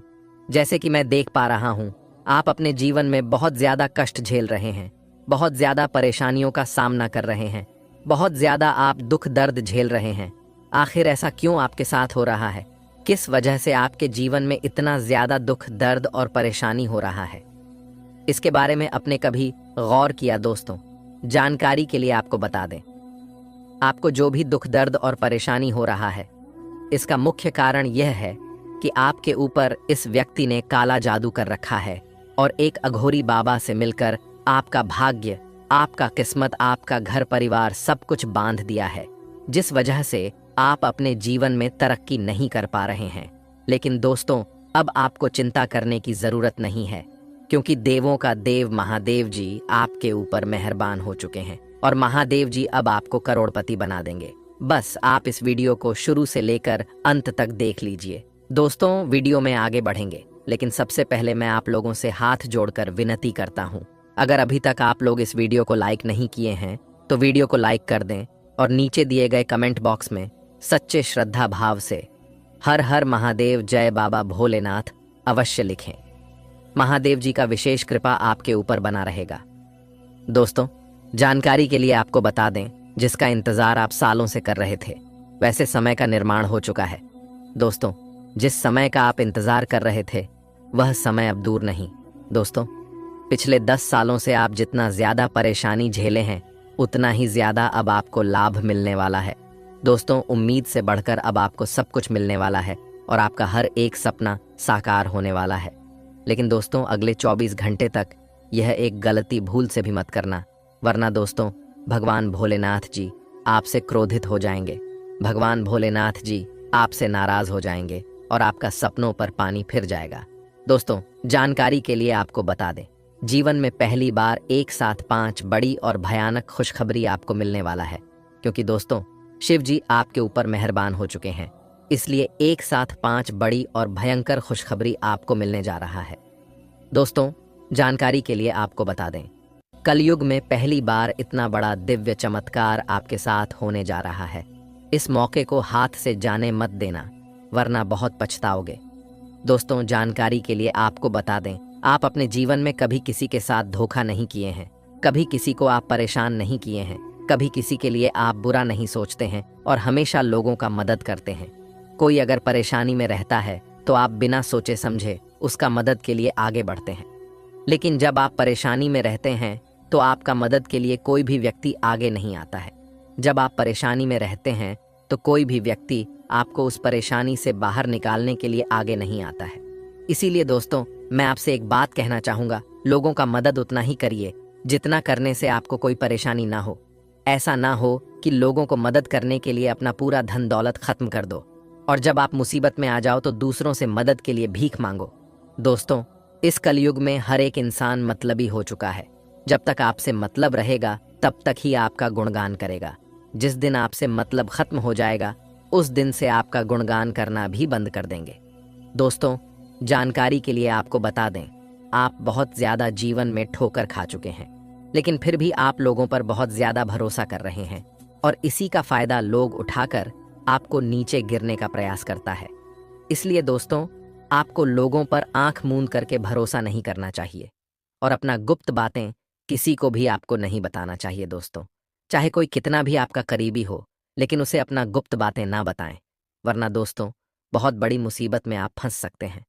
जैसे कि मैं देख पा रहा हूं, आप अपने जीवन में बहुत ज्यादा कष्ट झेल रहे हैं, बहुत ज्यादा परेशानियों का सामना कर रहे हैं, बहुत ज्यादा आप दुख दर्द झेल रहे हैं। आखिर ऐसा क्यों आपके साथ हो रहा है? किस वजह से आपके जीवन में इतना ज्यादा दुख दर्द और परेशानी हो रहा है? इसके बारे में आपने कभी गौर किया? दोस्तों, जानकारी के लिए आपको बता दें, आपको जो भी दुख दर्द और परेशानी हो रहा है, इसका मुख्य कारण यह है कि आपके ऊपर इस व्यक्ति ने काला जादू कर रखा है और एक अघोरी बाबा से मिलकर आपका भाग्य, आपका किस्मत, आपका घर परिवार सब कुछ बांध दिया है, जिस वजह से आप अपने जीवन में तरक्की नहीं कर पा रहे हैं। लेकिन दोस्तों, अब आपको चिंता करने की जरूरत नहीं है, क्योंकि देवों का देव महादेव जी आपके ऊपर मेहरबान हो चुके हैं और महादेव जी अब आपको करोड़पति बना देंगे। बस आप इस वीडियो को शुरू से लेकर अंत तक देख लीजिए। दोस्तों, वीडियो में आगे बढ़ेंगे, लेकिन सबसे पहले मैं आप लोगों से हाथ जोड़कर विनती करता हूं, अगर अभी तक आप लोग इस वीडियो को लाइक नहीं किए हैं तो वीडियो को लाइक कर दें और नीचे दिए गए कमेंट बॉक्स में सच्चे श्रद्धा भाव से हर हर महादेव जय बाबा भोलेनाथ अवश्य लिखें। महादेव जी का विशेष कृपा आपके ऊपर बना रहेगा। दोस्तों, जानकारी के लिए आपको बता दें, जिसका इंतजार आप सालों से कर रहे थे, वैसे समय का निर्माण हो चुका है। दोस्तों, जिस समय का आप इंतजार कर रहे थे, वह समय अब दूर नहीं। दोस्तों, पिछले 10 सालों से आप जितना ज्यादा परेशानी झेले हैं, उतना ही ज्यादा अब आपको लाभ मिलने वाला है। दोस्तों, उम्मीद से बढ़कर अब आपको सब कुछ मिलने वाला है और आपका हर एक सपना साकार होने वाला है। लेकिन दोस्तों, अगले 24 घंटे तक यह एक गलती भूल से भी मत करना, वरना दोस्तों, भगवान भोलेनाथ जी आपसे क्रोधित हो जाएंगे। भगवान भोलेनाथ जी आपसे नाराज हो जाएंगे और आपका सपनों पर पानी फिर जाएगा। दोस्तों, जानकारी के लिए आपको बता दें, जीवन में पहली बार एक साथ 5 बड़ी और भयानक खुशखबरी आपको मिलने वाला है, क्योंकि दोस्तों, शिव जी आपके ऊपर मेहरबान हो चुके हैं। इसलिए एक साथ 5 बड़ी और भयंकर खुशखबरी आपको मिलने जा रहा है। दोस्तों, जानकारी के लिए आपको बता दें, कलयुग में पहली बार इतना बड़ा दिव्य चमत्कार आपके साथ होने जा रहा है। इस मौके को हाथ से जाने मत देना, वरना बहुत पछताओगे। दोस्तों, जानकारी के लिए आपको बता दें, आप अपने जीवन में कभी किसी के साथ धोखा नहीं किए हैं, कभी किसी को आप परेशान नहीं किए हैं, कभी किसी के लिए आप बुरा नहीं सोचते हैं और हमेशा लोगों का मदद करते हैं। कोई अगर परेशानी में रहता है तो आप बिना सोचे समझे उसका मदद के लिए आगे बढ़ते हैं। लेकिन जब आप परेशानी में रहते हैं तो आपका मदद के लिए कोई भी व्यक्ति आगे नहीं आता है। जब आप परेशानी में रहते हैं तो कोई भी व्यक्ति आपको उस परेशानी से बाहर निकालने के लिए आगे नहीं आता है। इसीलिए दोस्तों, मैं आपसे एक बात कहना चाहूँगा, लोगों का मदद उतना ही करिए जितना करने से आपको कोई परेशानी ना हो। ऐसा ना हो कि लोगों को मदद करने के लिए अपना पूरा धन दौलत खत्म कर दो और जब आप मुसीबत में आ जाओ तो दूसरों से मदद के लिए भीख मांगो। दोस्तों, इस कलयुग में हर एक इंसान मतलबी हो चुका है। जब तक आपसे मतलब रहेगा तब तक ही आपका गुणगान करेगा। जिस दिन आपसे मतलब खत्म हो जाएगा, उस दिन से आपका गुणगान करना भी बंद कर देंगे। दोस्तों, जानकारी के लिए आपको बता दें, आप बहुत ज्यादा जीवन में ठोकर खा चुके हैं, लेकिन फिर भी आप लोगों पर बहुत ज्यादा भरोसा कर रहे हैं और इसी का फायदा लोग उठाकर आपको नीचे गिरने का प्रयास करता है। इसलिए दोस्तों, आपको लोगों पर आंख मूंद करके भरोसा नहीं करना चाहिए और अपना गुप्त बातें किसी को भी आपको नहीं बताना चाहिए। दोस्तों, चाहे कोई कितना भी आपका करीबी हो, लेकिन उसे अपना गुप्त बातें ना बताएं, वरना दोस्तों बहुत बड़ी मुसीबत में आप फंस सकते हैं।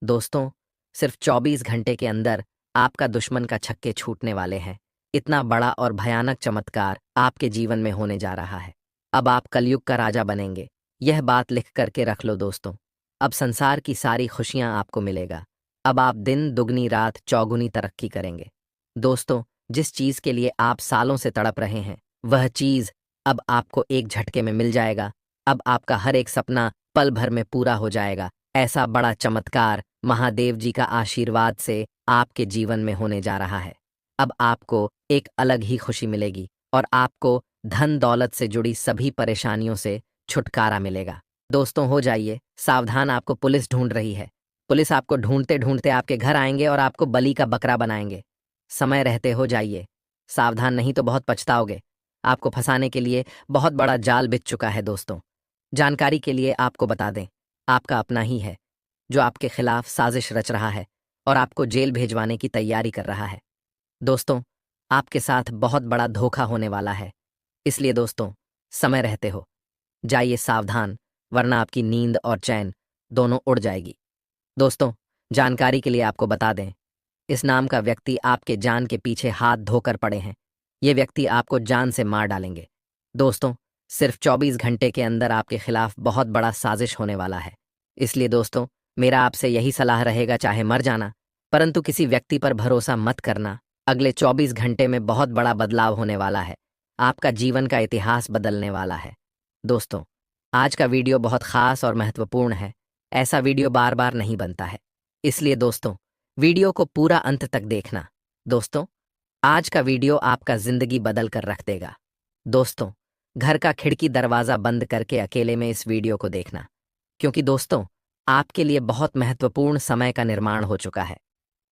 दोस्तों, सिर्फ 24 घंटे के अंदर आपका दुश्मन का छक्के छूटने वाले हैं। इतना बड़ा और भयानक चमत्कार आपके जीवन में होने जा रहा है। अब आप कलयुग का राजा बनेंगे। यह बात लिख करके रख लो दोस्तों। अब संसार की सारी खुशियां आपको मिलेगा। अब आप दिन दुगनी रात चौगुनी तरक्की करेंगे। दोस्तों, जिस चीज के लिए आप सालों से तड़प रहे हैं, वह चीज अब आपको एक झटके में मिल जाएगा। अब आपका हर एक सपना पल भर में पूरा हो जाएगा। ऐसा बड़ा चमत्कार महादेव जी का आशीर्वाद से आपके जीवन में होने जा रहा है। अब आपको एक अलग ही खुशी मिलेगी और आपको धन दौलत से जुड़ी सभी परेशानियों से छुटकारा मिलेगा। दोस्तों, हो जाइए सावधान, आपको पुलिस ढूंढ रही है। पुलिस आपको ढूंढते ढूंढते आपके घर आएंगे और आपको बलि का बकरा बनाएंगे। समय रहते हो जाइए सावधान, नहीं तो बहुत पछताओगे। आपको फंसाने के लिए बहुत बड़ा जाल बिछ चुका है। दोस्तों, जानकारी के लिए आपको बता दें, आपका अपना ही है जो आपके खिलाफ साजिश रच रहा है और आपको जेल भेजवाने की तैयारी कर रहा है। दोस्तों, आपके साथ बहुत बड़ा धोखा होने वाला है। इसलिए दोस्तों, समय रहते हो जाइए सावधान, वरना आपकी नींद और चैन दोनों उड़ जाएगी। दोस्तों, जानकारी के लिए आपको बता दें, इस नाम का व्यक्ति आपके जान के पीछे हाथ धोकर पड़े हैं। ये व्यक्ति आपको जान से मार डालेंगे। दोस्तों, सिर्फ 24 घंटे के अंदर आपके खिलाफ बहुत बड़ा साजिश होने वाला है। इसलिए दोस्तों, मेरा आपसे यही सलाह रहेगा, चाहे मर जाना, परंतु किसी व्यक्ति पर भरोसा मत करना। अगले 24 घंटे में बहुत बड़ा बदलाव होने वाला है। आपका जीवन का इतिहास बदलने वाला है। दोस्तों, आज का वीडियो बहुत खास और महत्वपूर्ण है। ऐसा वीडियो बार बार नहीं बनता है। इसलिए दोस्तों, वीडियो को पूरा अंत तक देखना। दोस्तों, आज का वीडियो आपका जिंदगी बदल कर रख देगा। दोस्तों, घर का खिड़की दरवाजा बंद करके अकेले में इस वीडियो को देखना, क्योंकि दोस्तों, आपके लिए बहुत महत्वपूर्ण समय का निर्माण हो चुका है।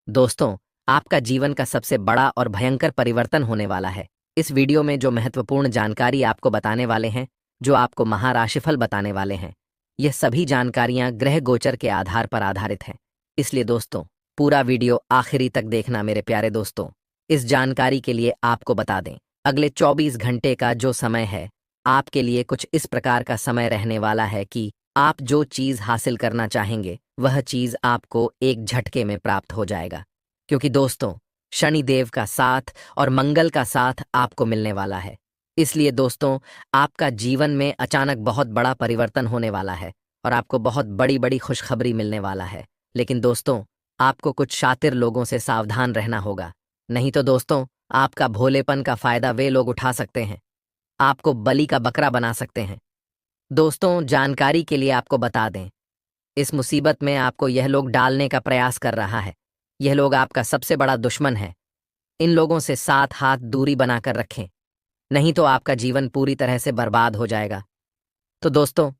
दोस्तों, आपका जीवन का सबसे बड़ा और भयंकर परिवर्तन होने वाला है। इस वीडियो में जो महत्वपूर्ण जानकारी आपको बताने वाले हैं, जो आपको महाराशिफल बताने वाले हैं, यह सभी जानकारियां ग्रह गोचर के आधार पर आधारित हैं। इसलिए दोस्तों, पूरा वीडियो आखिरी तक देखना मेरे प्यारे दोस्तों। इस जानकारी के लिए आपको बता दें, अगले 24 घंटे का जो समय है, आपके लिए कुछ इस प्रकार का समय रहने वाला है कि आप जो चीज़ हासिल करना चाहेंगे, वह चीज़ आपको एक झटके में प्राप्त हो जाएगा। क्योंकि दोस्तों, शनिदेव का साथ और मंगल का साथ आपको मिलने वाला है। इसलिए दोस्तों, आपका जीवन में अचानक बहुत बड़ा परिवर्तन होने वाला है और आपको बहुत बड़ी बड़ी खुशखबरी मिलने वाला है। लेकिन दोस्तों, आपको कुछ शातिर लोगों से सावधान रहना होगा, नहीं तो दोस्तों, आपका भोलेपन का फायदा वे लोग उठा सकते हैं, आपको बलि का बकरा बना सकते हैं। दोस्तों, जानकारी के लिए आपको बता दें, इस मुसीबत में आपको यह लोग डालने का प्रयास कर रहा है। यह लोग आपका सबसे बड़ा दुश्मन है। इन लोगों से 7 हाथ दूरी बनाकर रखें, नहीं तो आपका जीवन पूरी तरह से बर्बाद हो जाएगा। तो दोस्तों,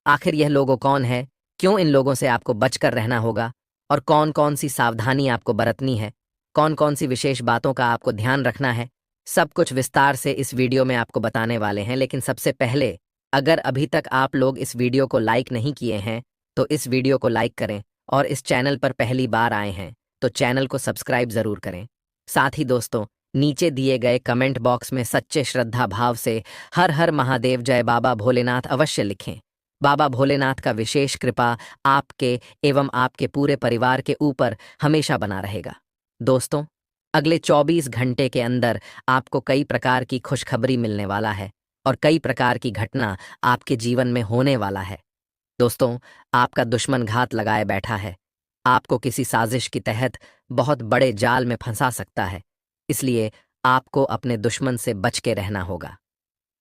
आखिर यह लोगों कौन है, क्यों इन लोगों से आपको बचकर रहना होगा और कौन कौन सी सावधानी आपको बरतनी है, कौन कौन सी विशेष बातों का आपको ध्यान रखना है, सब कुछ विस्तार से इस वीडियो में आपको बताने वाले हैं। लेकिन सबसे पहले, अगर अभी तक आप लोग इस वीडियो को लाइक नहीं किए हैं, तो इस वीडियो को लाइक करें और इस चैनल पर पहली बार आए हैं तो चैनल को सब्सक्राइब जरूर करें। साथ ही दोस्तों, नीचे दिए गए कमेंट बॉक्स में सच्चे श्रद्धा भाव से हर हर महादेव जय बाबा भोलेनाथ अवश्य लिखें। बाबा भोलेनाथ का विशेष कृपा आपके एवं आपके पूरे परिवार के ऊपर हमेशा बना रहेगा। दोस्तों, अगले 24 घंटे के अंदर आपको कई प्रकार की खुशखबरी मिलने वाला है और कई प्रकार की घटना आपके जीवन में होने वाला है। दोस्तों, आपका दुश्मन घात लगाए बैठा है, आपको किसी साजिश के तहत बहुत बड़े जाल में फंसा सकता है। इसलिए आपको अपने दुश्मन से बच के रहना होगा।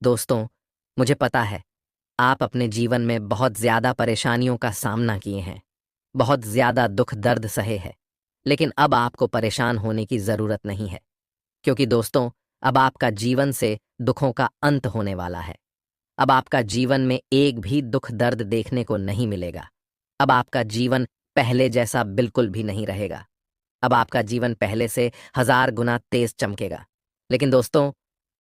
दोस्तों, मुझे पता है आप अपने जीवन में बहुत ज़्यादा परेशानियों का सामना किए हैं, बहुत ज़्यादा दुख दर्द सहे हैं, लेकिन अब आपको परेशान होने की ज़रूरत नहीं है, क्योंकि दोस्तों, अब आपका जीवन से दुखों का अंत होने वाला है। अब आपका जीवन में एक भी दुख दर्द देखने को नहीं मिलेगा। अब आपका जीवन पहले जैसा बिल्कुल भी नहीं रहेगा। अब आपका जीवन पहले से 1000 गुना तेज चमकेगा। लेकिन दोस्तों,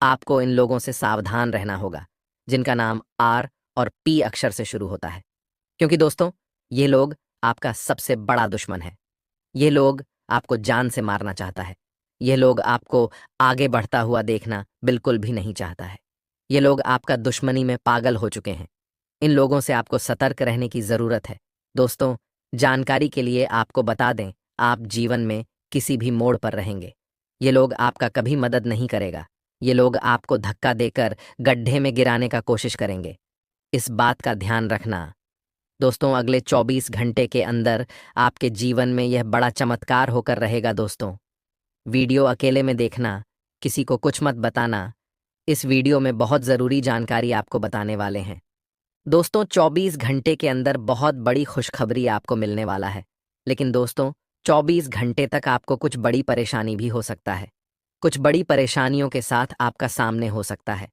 आपको इन लोगों से सावधान रहना होगा जिनका नाम आर और पी अक्षर से शुरू होता है, क्योंकि दोस्तों, ये लोग आपका सबसे बड़ा दुश्मन है। ये लोग आपको जान से मारना चाहता है। ये लोग आपको आगे बढ़ता हुआ देखना बिल्कुल भी नहीं चाहता है। ये लोग आपका दुश्मनी में पागल हो चुके हैं। इन लोगों से आपको सतर्क रहने की ज़रूरत है। दोस्तों, जानकारी के लिए आपको बता दें, आप जीवन में किसी भी मोड़ पर रहेंगे। ये लोग आपका कभी मदद नहीं करेगा। ये लोग आपको धक्का देकर गड्ढे में गिराने का कोशिश करेंगे। इस बात का ध्यान रखना। दोस्तों, अगले 24 घंटे के अंदर आपके जीवन में यह बड़ा चमत्कार होकर रहेगा। दोस्तों, वीडियो अकेले में देखना, किसी को कुछ मत बताना। इस वीडियो में बहुत ज़रूरी जानकारी आपको बताने वाले हैं। दोस्तों, 24 घंटे के अंदर बहुत बड़ी खुशखबरी आपको मिलने वाला है। लेकिन दोस्तों, 24 घंटे तक आपको कुछ बड़ी परेशानी भी हो सकता है। कुछ बड़ी परेशानियों के साथ आपका सामने हो सकता है।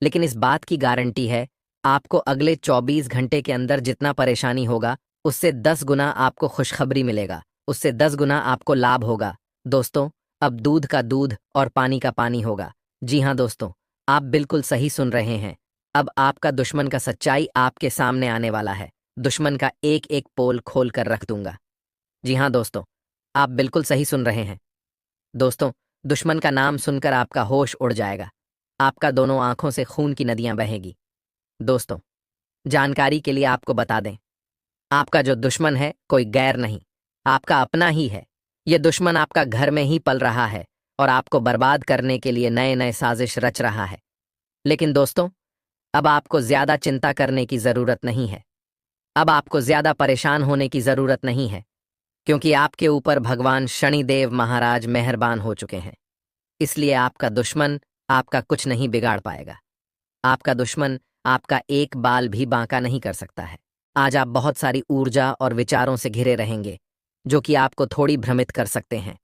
लेकिन इस बात की गारंटी है, आपको अगले 24 घंटे के अंदर जितना परेशानी होगा, उससे 10 गुना आपको खुशखबरी मिलेगा, उससे 10 गुना आपको लाभ होगा। दोस्तों, अब दूध का दूध और पानी का पानी होगा। जी हाँ दोस्तों, आप बिल्कुल सही सुन रहे हैं। अब आपका दुश्मन का सच्चाई आपके सामने आने वाला है। दुश्मन का एक एक पोल खोल कर रख दूंगा। जी हाँ दोस्तों, आप बिल्कुल सही सुन रहे हैं। दोस्तों, दुश्मन का नाम सुनकर आपका होश उड़ जाएगा। आपका दोनों आंखों से खून की नदियां बहेगी। दोस्तों, जानकारी के लिए आपको बता दें, आपका जो दुश्मन है कोई गैर नहीं, आपका अपना ही है। ये दुश्मन आपका घर में ही पल रहा है और आपको बर्बाद करने के लिए नए नए साजिश रच रहा है। लेकिन दोस्तों, अब आपको ज्यादा चिंता करने की जरूरत नहीं है। अब आपको ज्यादा परेशान होने की जरूरत नहीं है, क्योंकि आपके ऊपर भगवान शनिदेव महाराज मेहरबान हो चुके हैं। इसलिए आपका दुश्मन आपका कुछ नहीं बिगाड़ पाएगा। आपका दुश्मन आपका एक बाल भी बांका नहीं कर सकता है। आज आप बहुत सारी ऊर्जा और विचारों से घिरे रहेंगे, जो कि आपको थोड़ी भ्रमित कर सकते हैं।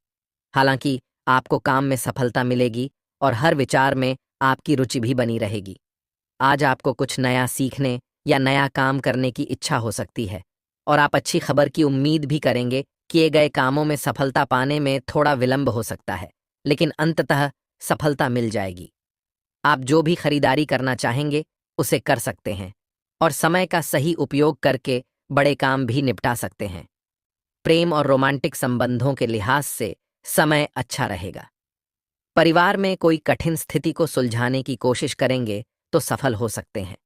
हालांकि आपको काम में सफलता मिलेगी और हर विचार में आपकी रुचि भी बनी रहेगी। आज आपको कुछ नया सीखने या नया काम करने की इच्छा हो सकती है और आप अच्छी खबर की उम्मीद भी करेंगे। किए गए कामों में सफलता पाने में थोड़ा विलंब हो सकता है, लेकिन अंततः सफलता मिल जाएगी। आप जो भी खरीदारी करना चाहेंगे उसे कर सकते हैं और समय का सही उपयोग करके बड़े काम भी निपटा सकते हैं। प्रेम और रोमांटिक संबंधों के लिहाज से समय अच्छा रहेगा। परिवार में कोई कठिन स्थिति को सुलझाने की कोशिश करेंगे तो सफल हो सकते हैं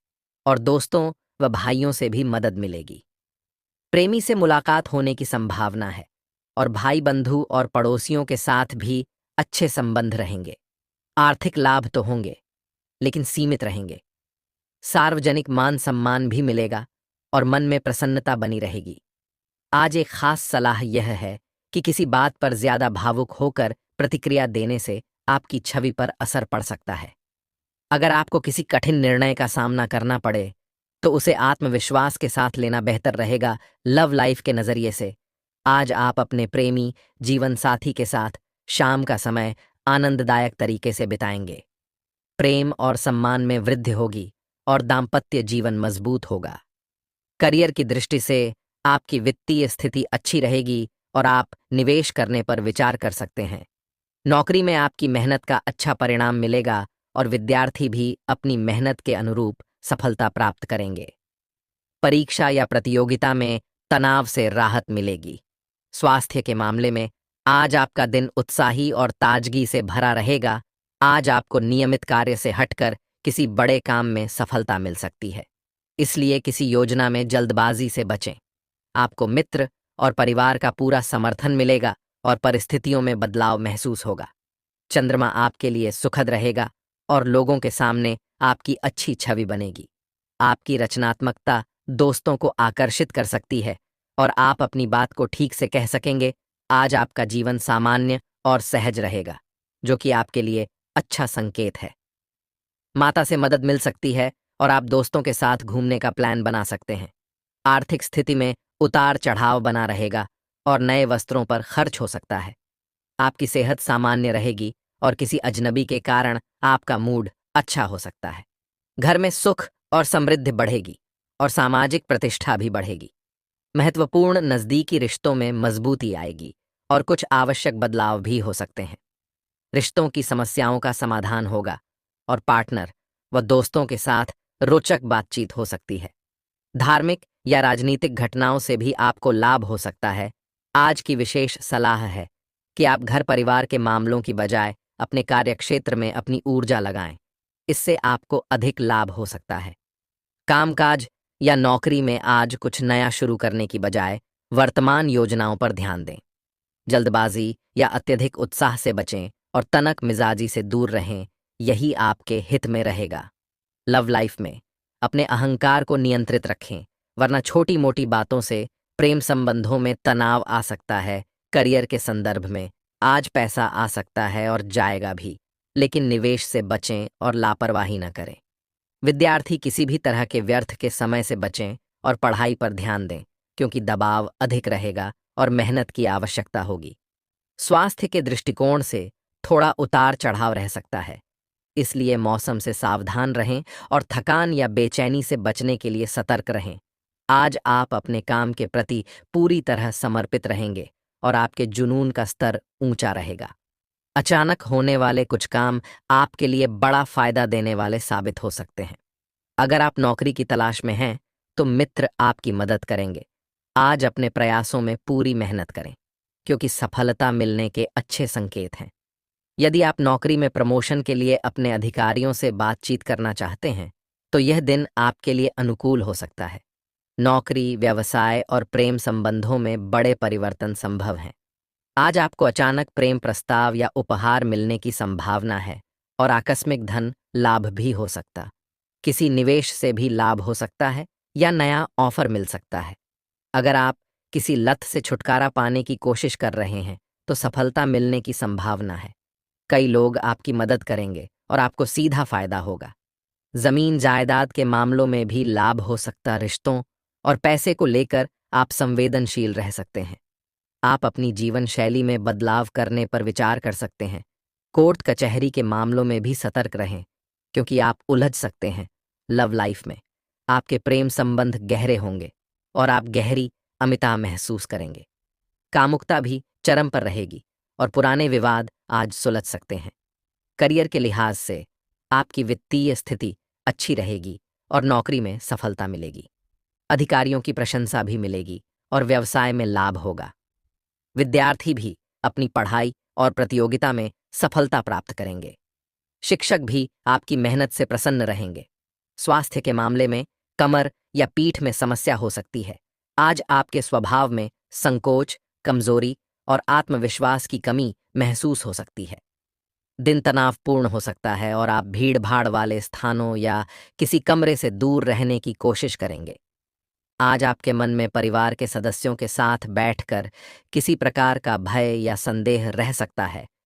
और दोस्तों व भाइयों से भी मदद मिलेगी। प्रेमी से मुलाकात होने की संभावना है और भाई बंधु और पड़ोसियों के साथ भी अच्छे संबंध रहेंगे। आर्थिक लाभ तो होंगे, लेकिन सीमित रहेंगे। सार्वजनिक मान सम्मान भी मिलेगा और मन में प्रसन्नता बनी रहेगी। आज एक खास सलाह यह है कि किसी बात पर ज्यादा भावुक होकर प्रतिक्रिया देने से आपकी छवि पर असर पड़ सकता है। अगर आपको किसी कठिन निर्णय का सामना करना पड़े तो उसे आत्मविश्वास के साथ लेना बेहतर रहेगा। लव लाइफ के नजरिए से आज आप अपने प्रेमी जीवन साथी के साथ शाम का समय आनंददायक तरीके से बिताएंगे। प्रेम और सम्मान में वृद्धि होगी और दाम्पत्य जीवन मजबूत होगा। करियर की दृष्टि से आपकी वित्तीय स्थिति अच्छी रहेगी और आप निवेश करने पर विचार कर सकते हैं। नौकरी में आपकी मेहनत का अच्छा परिणाम मिलेगा और विद्यार्थी भी अपनी मेहनत के अनुरूप सफलता प्राप्त करेंगे। परीक्षा या प्रतियोगिता में तनाव से राहत मिलेगी। स्वास्थ्य के मामले में आज आपका दिन उत्साही और ताजगी से भरा रहेगा। आज आपको नियमित कार्य से हटकर किसी बड़े काम में सफलता मिल सकती है, इसलिए किसी योजना में जल्दबाजी से बचें। आपको मित्र और परिवार का पूरा समर्थन मिलेगा और परिस्थितियों में बदलाव महसूस होगा। चंद्रमा आपके लिए सुखद रहेगा और लोगों के सामने आपकी अच्छी छवि बनेगी। आपकी रचनात्मकता दोस्तों को आकर्षित कर सकती है और आप अपनी बात को ठीक से कह सकेंगे। आज आपका जीवन सामान्य और सहज रहेगा, जो कि आपके लिए अच्छा संकेत है। माता से मदद मिल सकती है और आप दोस्तों के साथ घूमने का प्लान बना सकते हैं। आर्थिक स्थिति में उतार चढ़ाव बना रहेगा और नए वस्त्रों पर खर्च हो सकता है। आपकी सेहत सामान्य रहेगी और किसी अजनबी के कारण आपका मूड अच्छा हो सकता है। घर में सुख और समृद्धि बढ़ेगी और सामाजिक प्रतिष्ठा भी बढ़ेगी। महत्वपूर्ण नज़दीकी रिश्तों में मजबूती आएगी और कुछ आवश्यक बदलाव भी हो सकते हैं। रिश्तों की समस्याओं का समाधान होगा और पार्टनर व दोस्तों के साथ रोचक बातचीत हो सकती है। धार्मिक या राजनीतिक घटनाओं से भी आपको लाभ हो सकता है। आज की विशेष सलाह है कि आप घर परिवार के मामलों की बजाय अपने कार्यक्षेत्र में अपनी ऊर्जा लगाएं। इससे आपको अधिक लाभ हो सकता है। कामकाज या नौकरी में आज कुछ नया शुरू करने की बजाय वर्तमान योजनाओं पर ध्यान दें। जल्दबाजी या अत्यधिक उत्साह से बचें और तनक मिजाजी से दूर रहें, यही आपके हित में रहेगा। लव लाइफ में अपने अहंकार को नियंत्रित रखें, वरना छोटी मोटी बातों से प्रेम संबंधों में तनाव आ सकता है। करियर के संदर्भ में आज पैसा आ सकता है और जाएगा भी, लेकिन निवेश से बचें और लापरवाही न करें। विद्यार्थी किसी भी तरह के व्यर्थ के समय से बचें और पढ़ाई पर ध्यान दें, क्योंकि दबाव अधिक रहेगा और मेहनत की आवश्यकता होगी। स्वास्थ्य के दृष्टिकोण से थोड़ा उतार चढ़ाव रह सकता है, इसलिए मौसम से सावधान रहें और थकान या बेचैनी से बचने के लिए सतर्क रहें। आज आप अपने काम के प्रति पूरी तरह समर्पित रहेंगे और आपके जुनून का स्तर ऊंचा रहेगा। अचानक होने वाले कुछ काम आपके लिए बड़ा फायदा देने वाले साबित हो सकते हैं। अगर आप नौकरी की तलाश में हैं, तो मित्र आपकी मदद करेंगे। आज अपने प्रयासों में पूरी मेहनत करें, क्योंकि सफलता मिलने के अच्छे संकेत हैं। यदि आप नौकरी में प्रमोशन के लिए अपने अधिकारियों से बातचीत करना चाहते हैं, तो यह दिन आपके लिए अनुकूल हो सकता है। नौकरी, व्यवसाय और प्रेम संबंधों में बड़े परिवर्तन संभव हैं। आज आपको अचानक प्रेम प्रस्ताव या उपहार मिलने की संभावना है और आकस्मिक धन लाभ भी हो सकता। किसी निवेश से भी लाभ हो सकता है या नया ऑफर मिल सकता है। अगर आप किसी लत से छुटकारा पाने की कोशिश कर रहे हैं, तो सफलता मिलने की संभावना है। कई लोग आपकी मदद करेंगे और आपको सीधा फायदा होगा। जमीन जायदाद के मामलों में भी लाभ हो सकता। रिश्तों और पैसे को लेकर आप संवेदनशील रह सकते हैं। आप अपनी जीवन शैली में बदलाव करने पर विचार कर सकते हैं। कोर्ट कचहरी के मामलों में भी सतर्क रहें, क्योंकि आप उलझ सकते हैं। लव लाइफ में आपके प्रेम संबंध गहरे होंगे और आप गहरी अमिता महसूस करेंगे। कामुकता भी चरम पर रहेगी और पुराने विवाद आज सुलझ सकते हैं। करियर के लिहाज से आपकी वित्तीय स्थिति अच्छी रहेगी और नौकरी में सफलता मिलेगी। अधिकारियों की प्रशंसा भी मिलेगी और व्यवसाय में लाभ होगा। विद्यार्थी भी अपनी पढ़ाई और प्रतियोगिता में सफलता प्राप्त करेंगे। शिक्षक भी आपकी मेहनत से प्रसन्न रहेंगे। स्वास्थ्य के मामले में कमर या पीठ में समस्या हो सकती है। आज आपके स्वभाव में संकोच, कमजोरी और आत्मविश्वास की कमी महसूस हो सकती है। दिन तनावपूर्ण हो सकता है और आप भीड़-भाड़ वाले स्थानों या किसी कमरे से दूर रहने की कोशिश करेंगे। आज आपके मन में परिवार के सदस्यों के साथ बैठकर किसी प्रकार का भय या संदेह रह सकता है,